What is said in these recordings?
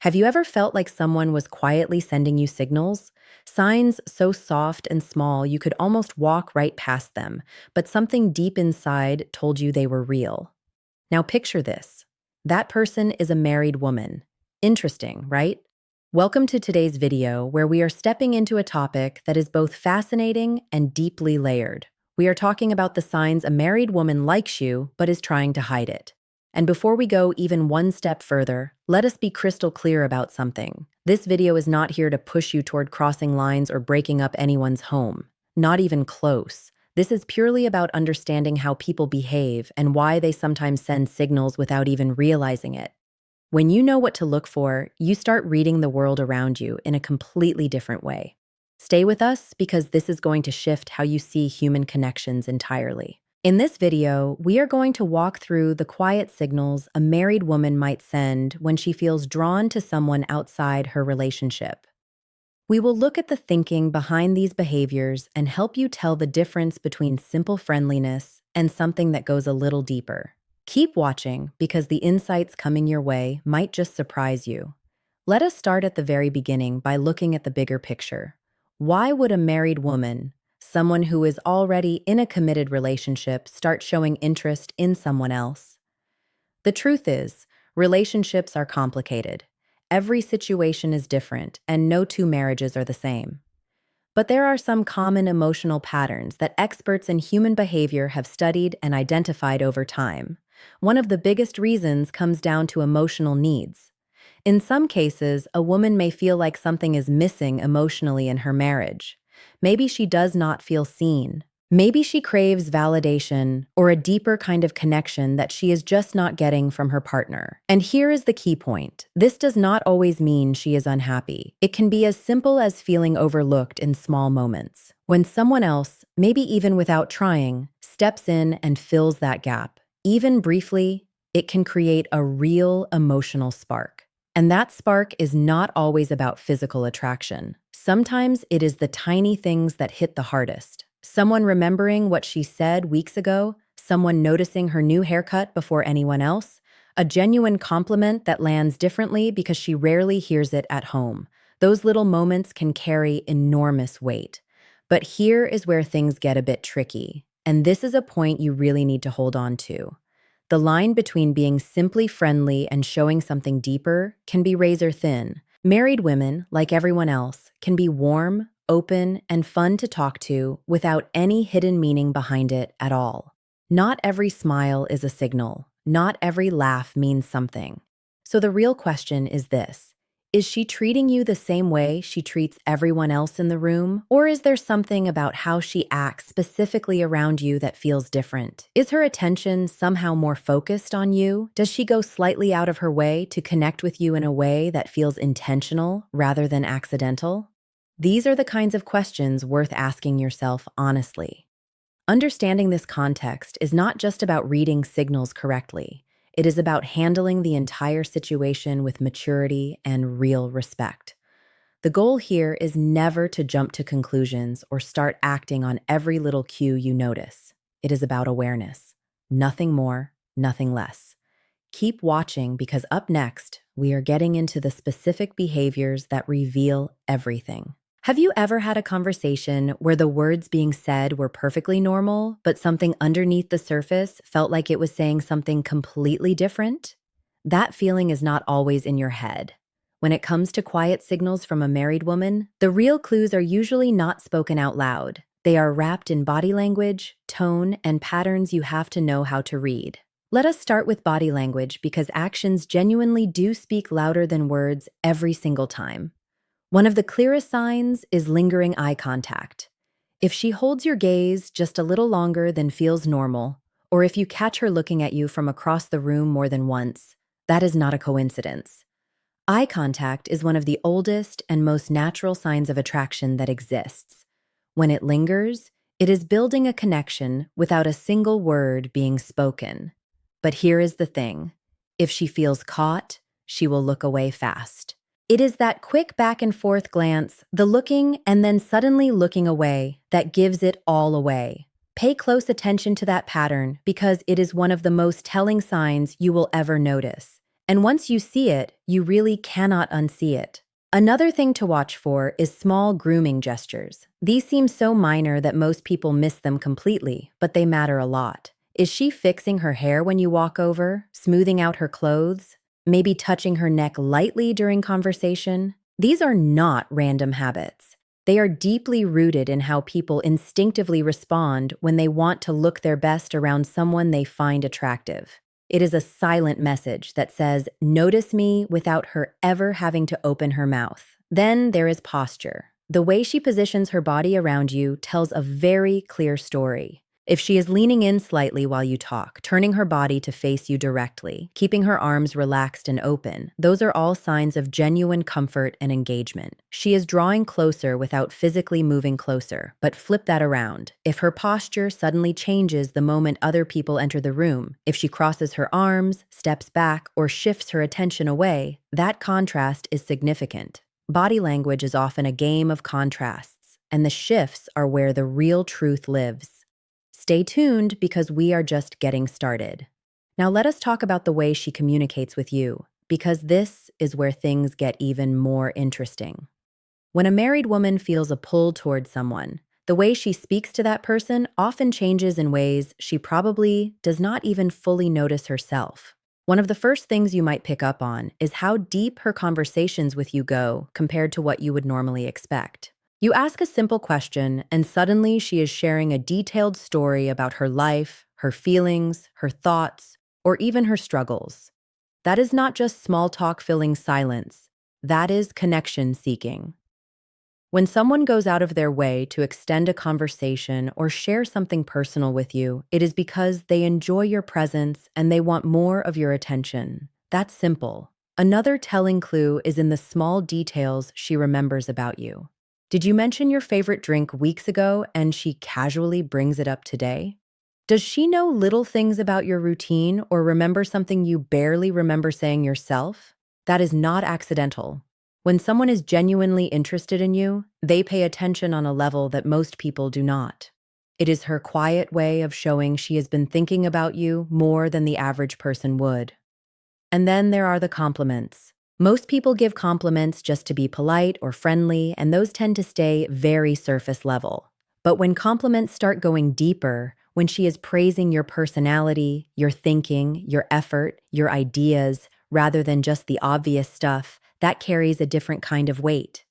Have you ever felt like someone was quietly sending you signals? Signs so soft and small you could almost walk right past them, but something deep inside told you they were real. Now picture this. That person is a married woman. Interesting, right? Welcome to today's video where we are stepping into a topic that is both fascinating and deeply layered. We are talking about the signs a married woman likes you but is trying to hide it. And before we go even one step further, let us be crystal clear about something. This video is not here to push you toward crossing lines or breaking up anyone's home. Not even close. This is purely about understanding how people behave and why they sometimes send signals without even realizing it. When you know what to look for, you start reading the world around you in a completely different way. Stay with us because this is going to shift how you see human connections entirely. In this video, we are going to walk through the quiet signals a married woman might send when she feels drawn to someone outside her relationship. We will look at the thinking behind these behaviors and help you tell the difference between simple friendliness and something that goes a little deeper. Keep watching because the insights coming your way might just surprise you. Let us start at the very beginning by looking at the bigger picture. Why would a married woman, someone who is already in a committed relationship, start showing interest in someone else? The truth is, relationships are complicated. Every situation is different, and no two marriages are the same. But there are some common emotional patterns that experts in human behavior have studied and identified over time. One of the biggest reasons comes down to emotional needs. In some cases, a woman may feel like something is missing emotionally in her marriage. Maybe she does not feel seen. Maybe she craves validation or a deeper kind of connection that she is just not getting from her partner. And here is the key point. This does not always mean she is unhappy. It can be as simple as feeling overlooked in small moments. When someone else, maybe even without trying, steps in and fills that gap, even briefly, it can create a real emotional spark. And that spark is not always about physical attraction. Sometimes it is the tiny things that hit the hardest. Someone remembering what she said weeks ago, someone noticing her new haircut before anyone else, a genuine compliment that lands differently because she rarely hears it at home. Those little moments can carry enormous weight. But here is where things get a bit tricky, and this is a point you really need to hold on to. The line between being simply friendly and showing something deeper can be razor thin. Married women, like everyone else, can be warm, open, and fun to talk to without any hidden meaning behind it at all. Not every smile is a signal. Not every laugh means something. So the real question is this. Is she treating you the same way she treats everyone else in the room? Or is there something about how she acts specifically around you that feels different? Is her attention somehow more focused on you? Does she go slightly out of her way to connect with you in a way that feels intentional rather than accidental? These are the kinds of questions worth asking yourself honestly. Understanding this context is not just about reading signals correctly. It is about handling the entire situation with maturity and real respect. The goal here is never to jump to conclusions or start acting on every little cue you notice. It is about awareness. Nothing more, nothing less. Keep watching because up next, we are getting into the specific behaviors that reveal everything. Have you ever had a conversation where the words being said were perfectly normal, but something underneath the surface felt like it was saying something completely different? That feeling is not always in your head. When it comes to quiet signals from a married woman, the real clues are usually not spoken out loud. They are wrapped in body language, tone, and patterns you have to know how to read. Let us start with body language because actions genuinely do speak louder than words every single time. One of the clearest signs is lingering eye contact. If she holds your gaze just a little longer than feels normal, or if you catch her looking at you from across the room more than once, that is not a coincidence. Eye contact is one of the oldest and most natural signs of attraction that exists. When it lingers, it is building a connection without a single word being spoken. But here is the thing. If she feels caught, she will look away fast. It is that quick back and forth glance, the looking and then suddenly looking away, that gives it all away. Pay close attention to that pattern because it is one of the most telling signs you will ever notice. And once you see it, you really cannot unsee it. Another thing to watch for is small grooming gestures. These seem so minor that most people miss them completely, but they matter a lot. Is she fixing her hair when you walk over, smoothing out her clothes, maybe touching her neck lightly during conversation? These are not random habits. They are deeply rooted in how people instinctively respond when they want to look their best around someone they find attractive. It is a silent message that says, "Notice me," without her ever having to open her mouth. Then there is posture. The way she positions her body around you tells a very clear story. If she is leaning in slightly while you talk, turning her body to face you directly, keeping her arms relaxed and open, those are all signs of genuine comfort and engagement. She is drawing closer without physically moving closer, but flip that around. If her posture suddenly changes the moment other people enter the room, if she crosses her arms, steps back, or shifts her attention away, that contrast is significant. Body language is often a game of contrasts, and the shifts are where the real truth lives. Stay tuned because we are just getting started. Now let us talk about the way she communicates with you, because this is where things get even more interesting. When a married woman feels a pull towards someone, the way she speaks to that person often changes in ways she probably does not even fully notice herself. One of the first things you might pick up on is how deep her conversations with you go compared to what you would normally expect. You ask a simple question, and suddenly she is sharing a detailed story about her life, her feelings, her thoughts, or even her struggles. That is not just small talk filling silence. That is connection seeking. When someone goes out of their way to extend a conversation or share something personal with you, it is because they enjoy your presence and they want more of your attention. That's simple. Another telling clue is in the small details she remembers about you. Did you mention your favorite drink weeks ago and she casually brings it up today? Does she know little things about your routine or remember something you barely remember saying yourself? That is not accidental. When someone is genuinely interested in you, they pay attention on a level that most people do not. It is her quiet way of showing she has been thinking about you more than the average person would. And then there are the compliments. Most people give compliments just to be polite or friendly, and those tend to stay very surface level. But when compliments start going deeper, when she is praising your personality, your thinking, your effort, your ideas, rather than just the obvious stuff, that carries a different kind of weight.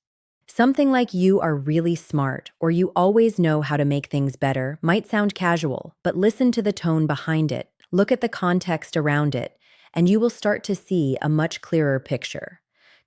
Something like "you are really smart" or "you always know how to make things better" might sound casual, but listen to the tone behind it, look at the context around it, and you will start to see a much clearer picture.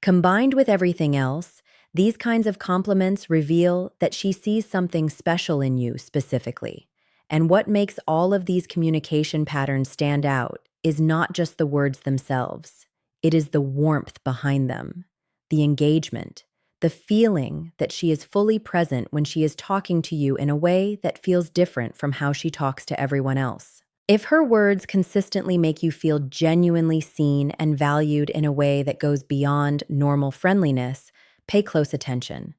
Combined with everything else, these kinds of compliments reveal that she sees something special in you specifically. And what makes all of these communication patterns stand out is not just the words themselves. It is the warmth behind them, the engagement, the feeling that she is fully present when she is talking to you in a way that feels different from how she talks to everyone else. If her words consistently make you feel genuinely seen and valued in a way that goes beyond normal friendliness, pay close attention.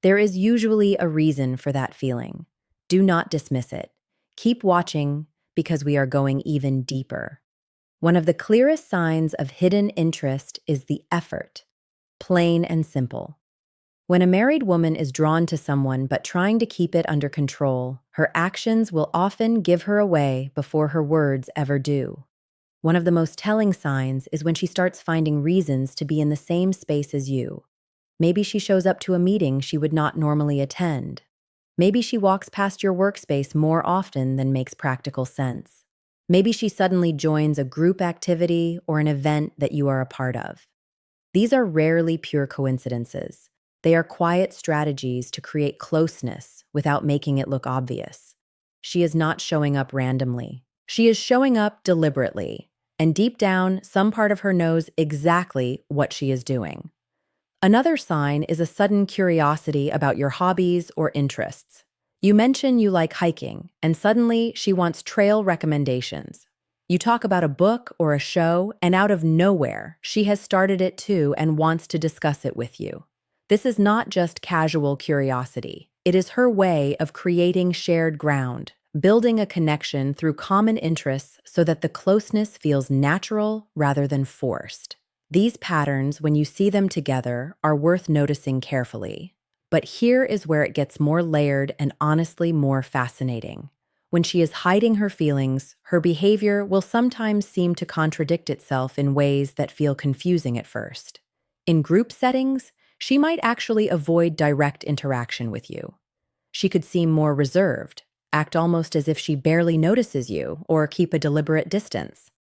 There is usually a reason for that feeling. Do not dismiss it. Keep watching because we are going even deeper. One of the clearest signs of hidden interest is the effort. Plain and simple. When a married woman is drawn to someone but trying to keep it under control, her actions will often give her away before her words ever do. One of the most telling signs is when she starts finding reasons to be in the same space as you. Maybe she shows up to a meeting she would not normally attend. Maybe she walks past your workspace more often than makes practical sense. Maybe she suddenly joins a group activity or an event that you are a part of. These are rarely pure coincidences. They are quiet strategies to create closeness without making it look obvious. She is not showing up randomly. She is showing up deliberately, and deep down, some part of her knows exactly what she is doing. Another sign is a sudden curiosity about your hobbies or interests. You mention you like hiking, and suddenly she wants trail recommendations. You talk about a book or a show, and out of nowhere, she has started it too and wants to discuss it with you. This is not just casual curiosity. It is her way of creating shared ground, building a connection through common interests so that the closeness feels natural rather than forced. These patterns, when you see them together, are worth noticing carefully. But here is where it gets more layered and honestly more fascinating. When she is hiding her feelings, her behavior will sometimes seem to contradict itself in ways that feel confusing at first. In group settings, she might actually avoid direct interaction with you. She could seem more reserved, act almost as if she barely notices you, or keep a deliberate distance.